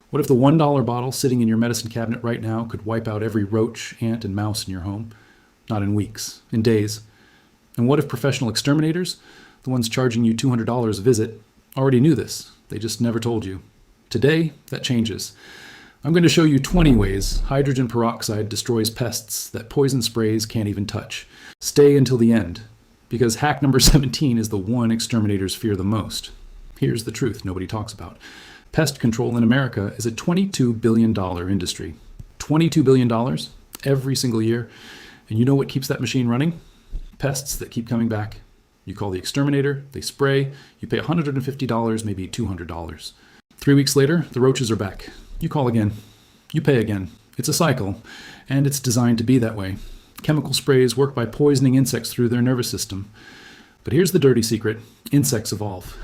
What if the $1 bottle sitting in your medicine cabinet right now could wipe out every roach, ant, and mouse in your home? Not in weeks, in days. And what if professional exterminators, the ones charging you $200 a visit, already knew this? They just never told you. Today, that changes. I'm going to show you 20 ways hydrogen peroxide destroys pests that poison sprays can't even touch. Stay until the end, because hack number 17 is the one exterminators fear the most. Here's the truth nobody talks about. Pest control in America is a $22 billion industry. $22 billion every single year. And you know what keeps that machine running? Pests that keep coming back. You call the exterminator, they spray, you pay $150, maybe $200. 3 weeks later, the roaches are back. You call again. You pay again. It's a cycle, and it's designed to be that way. Chemical sprays work by poisoning insects through their nervous system. But here's the dirty secret. Insects evolve.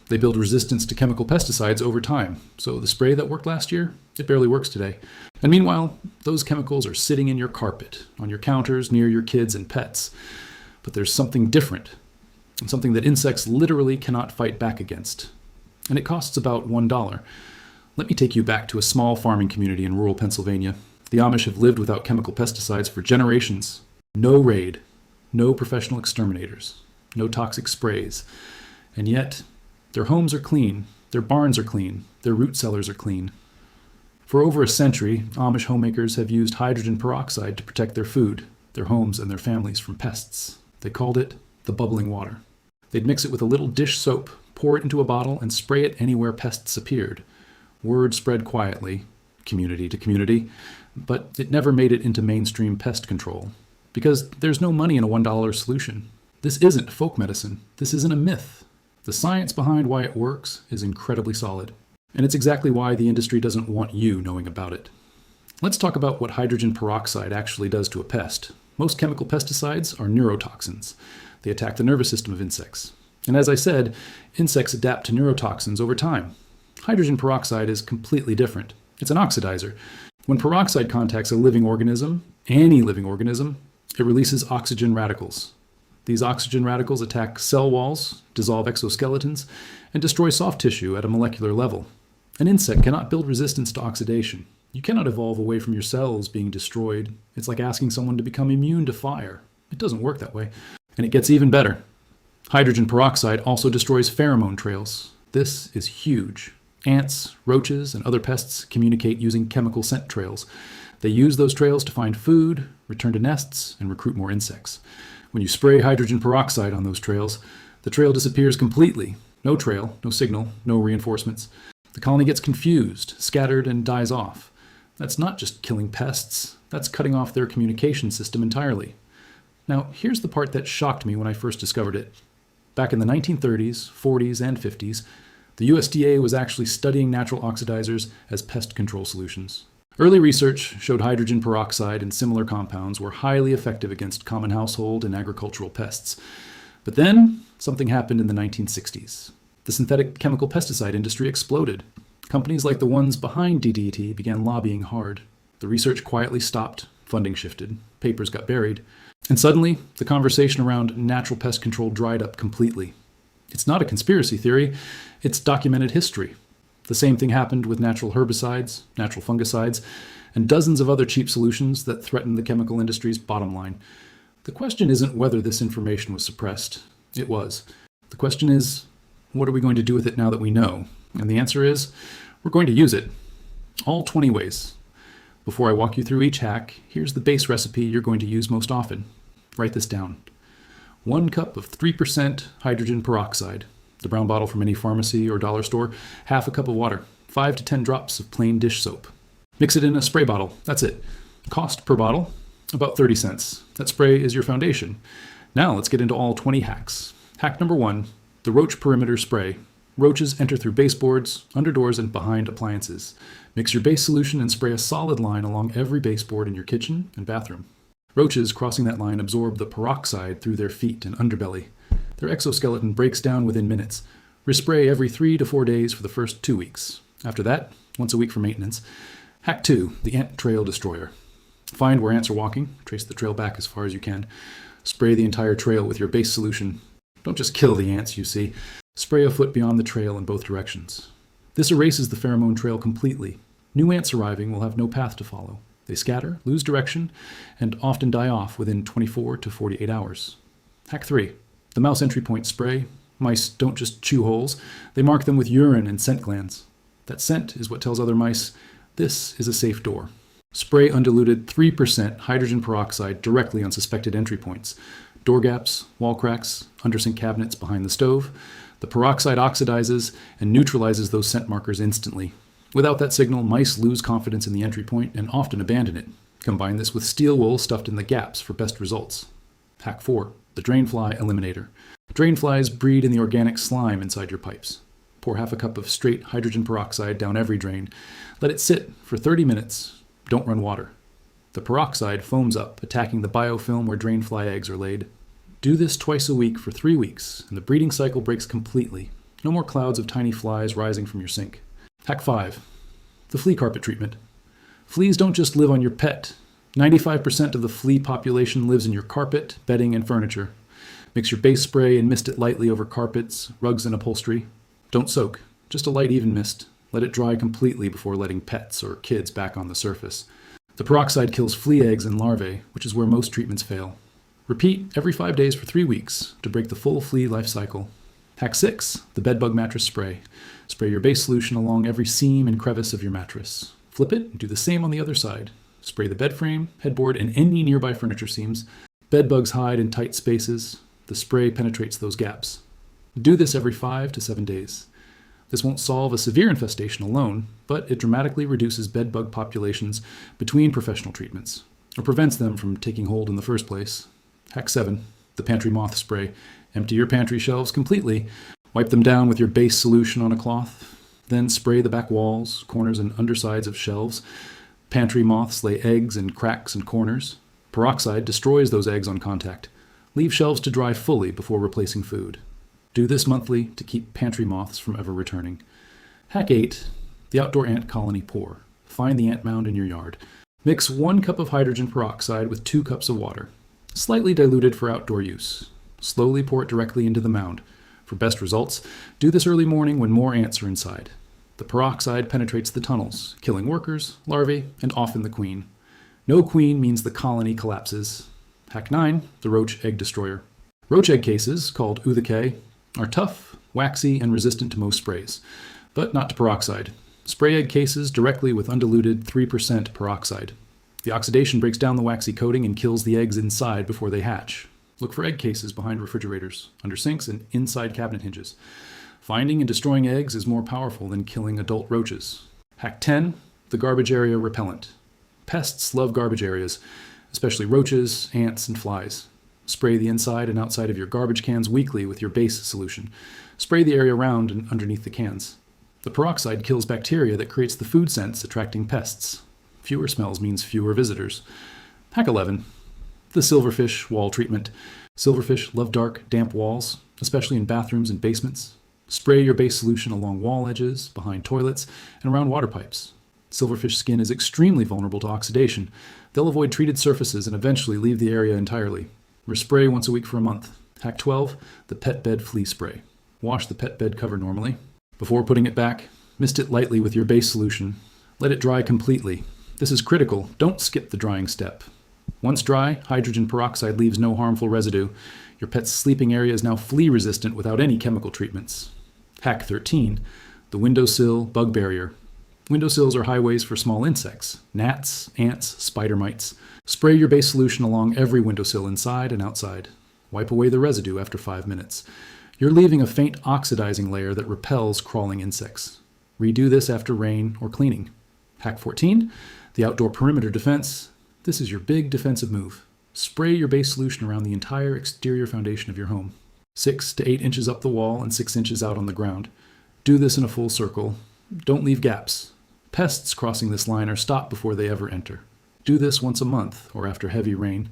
They build resistance to chemical pesticides over time. So the spray that worked last year, it barely works today. And meanwhile, those chemicals are sitting in your carpet, on your counters, near your kids and pets. But there's something different, and something that insects literally cannot fight back against. And it costs about $1. Let me take you back to a small farming community in rural Pennsylvania. The Amish have lived without chemical pesticides for generations. No raid, no professional exterminators, no toxic sprays. And yet, their homes are clean, their barns are clean, their root cellars are clean. For over a century, Amish homemakers have used hydrogen peroxide to protect their food, their homes, and their families from pests. They called it the bubbling water. They'd mix it with a little dish soap, pour it into a bottle, and spray it anywhere pests appeared. Word spread quietly, community to community, but it never made it into mainstream pest control. Because there's no money in a $1 solution. This isn't folk medicine. This isn't a myth. The science behind why it works is incredibly solid. And it's exactly why the industry doesn't want you knowing about it. Let's talk about what hydrogen peroxide actually does to a pest. Most chemical pesticides are neurotoxins. They attack the nervous system of insects. And as I said, insects adapt to neurotoxins over time. Hydrogen peroxide is completely different. It's an oxidizer. When peroxide contacts a living organism, any living organism, it releases oxygen radicals. These oxygen radicals attack cell walls, dissolve exoskeletons, and destroy soft tissue at a molecular level. An insect cannot build resistance to oxidation. You cannot evolve away from your cells being destroyed. It's like asking someone to become immune to fire. It doesn't work that way. And it gets even better. Hydrogen peroxide also destroys pheromone trails. This is huge. Ants, roaches, and other pests communicate using chemical scent trails. They use those trails to find food, return to nests, and recruit more insects. When you spray hydrogen peroxide on those trails, the trail disappears completely. No trail, no signal, no reinforcements. The colony gets confused, scattered, and dies off. That's not just killing pests, that's cutting off their communication system entirely. Now, here's the part that shocked me when I first discovered it. Back in the 1930s, 40s, and 50s, the USDA was actually studying natural oxidizers as pest control solutions. Early research showed hydrogen peroxide and similar compounds were highly effective against common household and agricultural pests. But then, something happened in the 1960s. The synthetic chemical pesticide industry exploded. Companies like the ones behind DDT began lobbying hard. The research quietly stopped, funding shifted, papers got buried, and suddenly, the conversation around natural pest control dried up completely. It's not a conspiracy theory, it's documented history. The same thing happened with natural herbicides, natural fungicides, and dozens of other cheap solutions that threatened the chemical industry's bottom line. The question isn't whether this information was suppressed. It was. The question is, what are we going to do with it now that we know? And the answer is, we're going to use it. All 20 ways. Before I walk you through each hack, here's the base recipe you're going to use most often. Write this down. 1 cup of 3% hydrogen peroxide, the brown bottle from any pharmacy or dollar store, half a cup of water, 5 to 10 drops of plain dish soap. Mix it in a spray bottle, that's it. Cost per bottle, about 30 cents. That spray is your foundation. Now let's get into all 20 hacks. Hack number 1, the roach perimeter spray. Roaches enter through baseboards, under doors, and behind appliances. Mix your base solution and spray a solid line along every baseboard in your kitchen and bathroom. Roaches crossing that line absorb the peroxide through their feet and underbelly. Their exoskeleton breaks down within minutes. Respray every 3 to 4 days for the first 2 weeks. After that, once a week for maintenance. Hack 2, the ant trail destroyer. Find where ants are walking, trace the trail back as far as you can. Spray the entire trail with your base solution. Don't just kill the ants, you see. Spray a foot beyond the trail in both directions. This erases the pheromone trail completely. New ants arriving will have no path to follow. They scatter, lose direction, and often die off within 24 to 48 hours. Hack 3. The mouse entry point spray. Mice don't just chew holes, they mark them with urine and scent glands. That scent is what tells other mice, this is a safe door. Spray undiluted 3% hydrogen peroxide directly on suspected entry points. Door gaps, wall cracks, undersink cabinets behind the stove. The peroxide oxidizes and neutralizes those scent markers instantly. Without that signal, mice lose confidence in the entry point and often abandon it. Combine this with steel wool stuffed in the gaps for best results. Hack 4. The drainfly eliminator. Drainflies breed in the organic slime inside your pipes. Pour half a cup of straight hydrogen peroxide down every drain. Let it sit for 30 minutes. Don't run water. The peroxide foams up, attacking the biofilm where drainfly eggs are laid. Do this twice a week for 3 weeks, and the breeding cycle breaks completely. No more clouds of tiny flies rising from your sink. Hack 5. The flea carpet treatment. Fleas don't just live on your pet. 95% of the flea population lives in your carpet, bedding, and furniture. Mix your base spray and mist it lightly over carpets, rugs, and upholstery. Don't soak, just a light even mist. Let it dry completely before letting pets or kids back on the surface. The peroxide kills flea eggs and larvae, which is where most treatments fail. Repeat every 5 days for 3 weeks to break the full flea life cycle. Hack 6. The bedbug mattress spray. Spray your base solution along every seam and crevice of your mattress. Flip it and do the same on the other side. Spray the bed frame, headboard, and any nearby furniture seams. Bedbugs hide in tight spaces. The spray penetrates those gaps. Do this every 5 to 7 days. This won't solve a severe infestation alone, but it dramatically reduces bedbug populations between professional treatments, or prevents them from taking hold in the first place. Hack 7. The pantry moth spray. Empty your pantry shelves completely. Wipe them down with your base solution on a cloth. Then spray the back walls, corners, and undersides of shelves. Pantry moths lay eggs in cracks and corners. Peroxide destroys those eggs on contact. Leave shelves to dry fully before replacing food. Do this monthly to keep pantry moths from ever returning. Hack 8. The outdoor ant colony pour. Find the ant mound in your yard. Mix 1 cup of hydrogen peroxide with 2 cups of water, slightly diluted for outdoor use. Slowly pour it directly into the mound. For best results, do this early morning when more ants are inside. The peroxide penetrates the tunnels, killing workers, larvae, and often the queen. No queen means the colony collapses. Hack 9. The roach egg destroyer. Roach egg cases, called Uthake, are tough, waxy, and resistant to most sprays, but not to peroxide. Spray egg cases directly with undiluted 3% peroxide. The oxidation breaks down the waxy coating and kills the eggs inside before they hatch. Look for egg cases behind refrigerators, under sinks, and inside cabinet hinges. Finding and destroying eggs is more powerful than killing adult roaches. Hack 10. The garbage area repellent. Pests love garbage areas, especially roaches, ants, and flies. Spray the inside and outside of your garbage cans weekly with your base solution. Spray the area around and underneath the cans. The peroxide kills bacteria that creates the food scents attracting pests. Fewer smells means fewer visitors. Hack 11. The silverfish wall treatment. Silverfish love dark, damp walls, especially in bathrooms and basements. Spray your base solution along wall edges, behind toilets, and around water pipes. Silverfish skin is extremely vulnerable to oxidation. They'll avoid treated surfaces and eventually leave the area entirely. Spray once a week for a month. Hack 12. The pet bed flea spray. Wash the pet bed cover normally. Before putting it back, mist it lightly with your base solution. Let it dry completely. This is critical. Don't skip the drying step. Once dry, hydrogen peroxide leaves no harmful residue. Your pet's sleeping area is now flea resistant without any chemical treatments. Hack 13. The windowsill bug barrier. Windowsills are highways for small insects, gnats, ants, spider mites. Spray your base solution along every windowsill inside and outside. Wipe away the residue after 5 minutes. You're leaving a faint oxidizing layer that repels crawling insects. Redo this after rain or cleaning. Hack 14. The outdoor perimeter defense. This is your big defensive move. Spray your base solution around the entire exterior foundation of your home. 6 to 8 inches up the wall and 6 inches out on the ground. Do this in a full circle. Don't leave gaps. Pests crossing this line are stopped before they ever enter. Do this once a month or after heavy rain.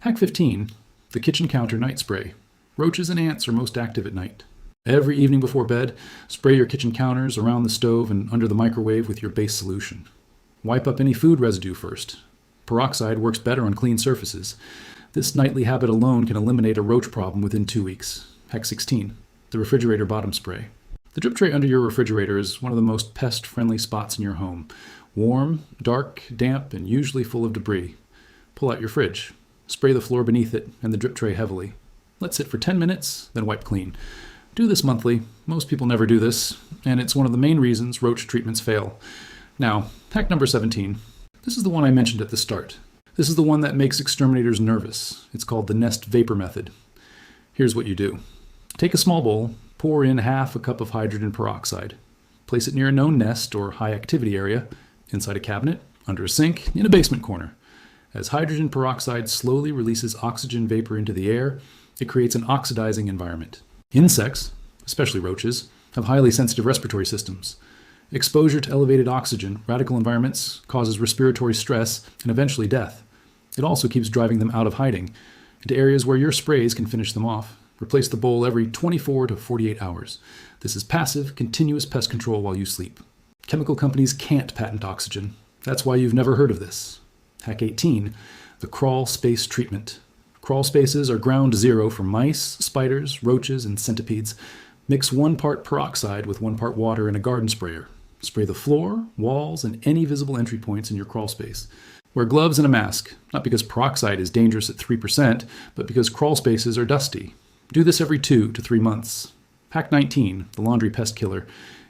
Hack 15. The kitchen counter night spray. Roaches and ants are most active at night. Every evening before bed, spray your kitchen counters, around the stove, and under the microwave with your base solution. Wipe up any food residue first. Peroxide works better on clean surfaces. This nightly habit alone can eliminate a roach problem within 2 weeks. Hack 16. The refrigerator bottom spray. The drip tray under your refrigerator is one of the most pest-friendly spots in your home. Warm, dark, damp, and usually full of debris. Pull out your fridge. Spray the floor beneath it and the drip tray heavily. Let sit for 10 minutes, then wipe clean. Do this monthly. Most people never do this, and it's one of the main reasons roach treatments fail. Now, hack number 17. This is the one I mentioned at the start. This is the one that makes exterminators nervous. It's called the nest vapor method. Here's what you do. Take a small bowl, pour in half a cup of hydrogen peroxide. Place it near a known nest or high activity area, inside a cabinet, under a sink, in a basement corner. As hydrogen peroxide slowly releases oxygen vapor into the air, it creates an oxidizing environment. Insects, especially roaches, have highly sensitive respiratory systems. Exposure to elevated oxygen, radical environments, causes respiratory stress and eventually death. It also keeps driving them out of hiding, into areas where your sprays can finish them off. Replace the bowl every 24 to 48 hours. This is passive, continuous pest control while you sleep. Chemical companies can't patent oxygen. That's why you've never heard of this. Hack 18, the crawl space treatment. Crawl spaces are ground zero for mice, spiders, roaches, and centipedes. Mix 1 part peroxide with 1 part water in a garden sprayer. Spray the floor, walls, and any visible entry points in your crawl space. Wear gloves and a mask, not because peroxide is dangerous at 3%, but because crawl spaces are dusty. Do this every 2 to 3 months. Hack 19, the laundry pest killer.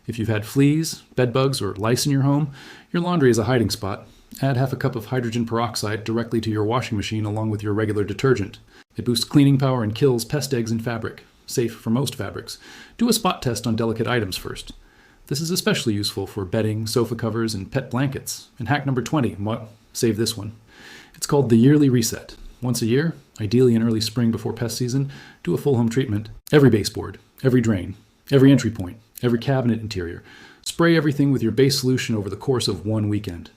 If you've had fleas, bedbugs, or lice in your home, your laundry is a hiding spot. Add half a cup of hydrogen peroxide directly to your washing machine along with your regular detergent. It boosts cleaning power and kills pest eggs in fabric, safe for most fabrics. Do a spot test on delicate items first. This is especially useful for bedding, sofa covers, and pet blankets. And hack number 20, save this one. It's called the yearly reset. Once a year, ideally in early spring before pest season, do a full home treatment. Every baseboard, every drain, every entry point, every cabinet interior. Spray everything with your base solution over the course of 1 weekend.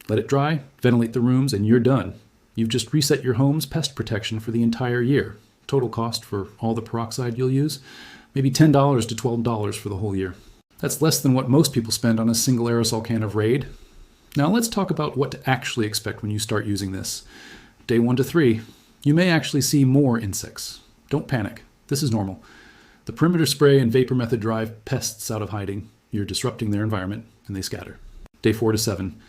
Let it dry, ventilate the rooms, and you're done. You've just reset your home's pest protection for the entire year. Total cost for all the peroxide you'll use, maybe $10 to $12 for the whole year. That's less than what most people spend on a single aerosol can of Raid. Now let's talk about what to actually expect when you start using this. Day 1 to 3, you may actually see more insects. Don't panic. This is normal. The perimeter spray and vapor method drive pests out of hiding. You're disrupting their environment, and they scatter. Day 4 to 7,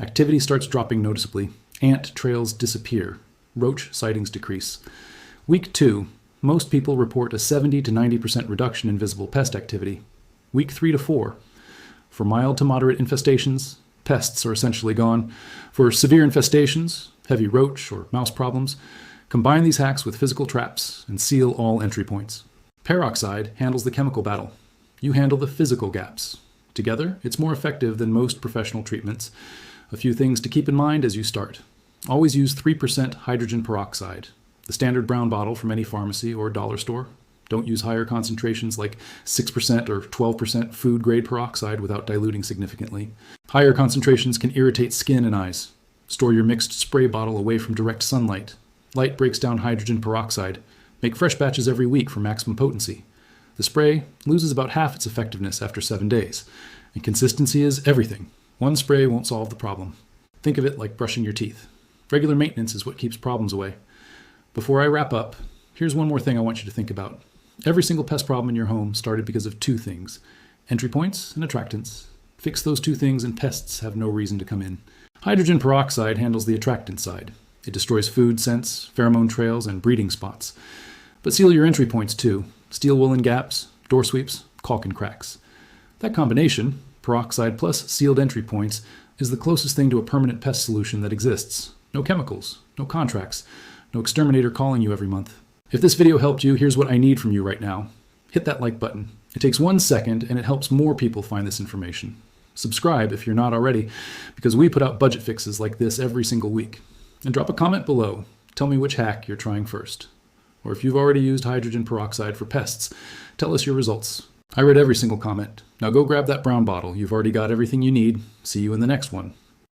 activity starts dropping noticeably. Ant trails disappear. Roach sightings decrease. Week 2, most people report a 70 to 90% reduction in visible pest activity. Week 3 to 4, for mild to moderate infestations, pests are essentially gone. For severe infestations, heavy roach or mouse problems, combine these hacks with physical traps and seal all entry points. Peroxide handles the chemical battle. You handle the physical gaps. Together, it's more effective than most professional treatments. A few things to keep in mind as you start. Always use 3% hydrogen peroxide, the standard brown bottle from any pharmacy or dollar store. Don't use higher concentrations like 6% or 12% food-grade peroxide without diluting significantly. Higher concentrations can irritate skin and eyes. Store your mixed spray bottle away from direct sunlight. Light breaks down hydrogen peroxide. Make fresh batches every week for maximum potency. The spray loses about half its effectiveness after 7 days. And consistency is everything. One spray won't solve the problem. Think of it like brushing your teeth. Regular maintenance is what keeps problems away. Before I wrap up, here's one more thing I want you to think about. Every single pest problem in your home started because of 2 things: entry points and attractants. Fix those 2 things and pests have no reason to come in. Hydrogen peroxide handles the attractant side. It destroys food scents, pheromone trails, and breeding spots. But seal your entry points too. Steel woolen gaps, door sweeps, caulk and cracks. That combination, peroxide plus sealed entry points, is the closest thing to a permanent pest solution that exists. No chemicals, no contracts, no exterminator calling you every month. If this video helped you, here's what I need from you right now. Hit that like button. It takes 1 second and it helps more people find this information. Subscribe if you're not already, because we put out budget fixes like this every single week. And drop a comment below. Tell me which hack you're trying first. Or if you've already used hydrogen peroxide for pests, tell us your results. I read every single comment. Now go grab that brown bottle. You've already got everything you need. See you in the next one.